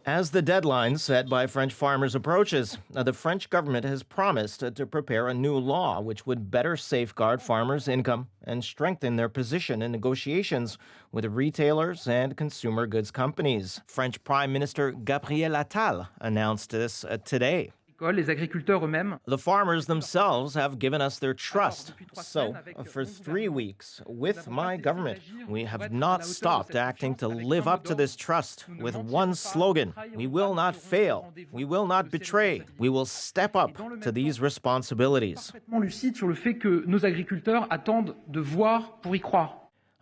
As the deadline set by French farmers approaches, the French government has promised to prepare a new law which would better safeguard farmers' income and strengthen their position in negotiations with retailers and consumer goods companies. French Prime Minister Gabriel Attal announced this today. Les agriculteurs eux-mêmes. The farmers themselves have given us their trust. So, for 3 weeks, with my government, we have not stopped acting to live up to this trust with one slogan: we will not fail, we will not betray, we will step up to these responsibilities. Parfaitement lucide sur le fait que nos agriculteurs attendent de voir pour y croire.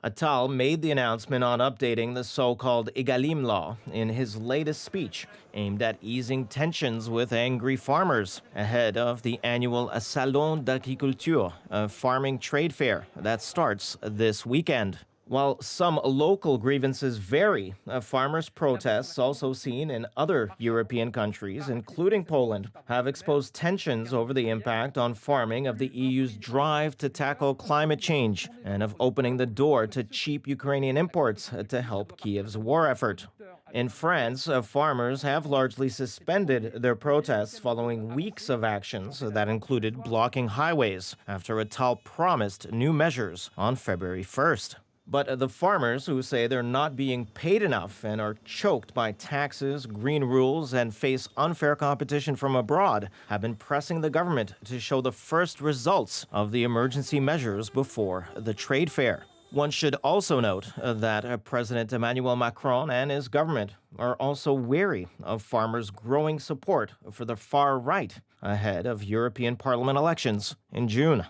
Attal made the announcement on updating the so-called Egalim law in his latest speech, aimed at easing tensions with angry farmers ahead of the annual Salon d'Agriculture, a farming trade fair that starts this weekend. While some local grievances vary, farmers' protests, also seen in other European countries, including Poland, have exposed tensions over the impact on farming of the EU's drive to tackle climate change and of opening the door to cheap Ukrainian imports to help Kiev's war effort. In France, farmers have largely suspended their protests following weeks of actions that included blocking highways after Attal promised new measures on February 1st. But the farmers, who say they're not being paid enough and are choked by taxes, green rules, and face unfair competition from abroad, have been pressing the government to show the first results of the emergency measures before the trade fair. One should also note that President Emmanuel Macron and his government are also wary of farmers' growing support for the far right ahead of European Parliament elections in June.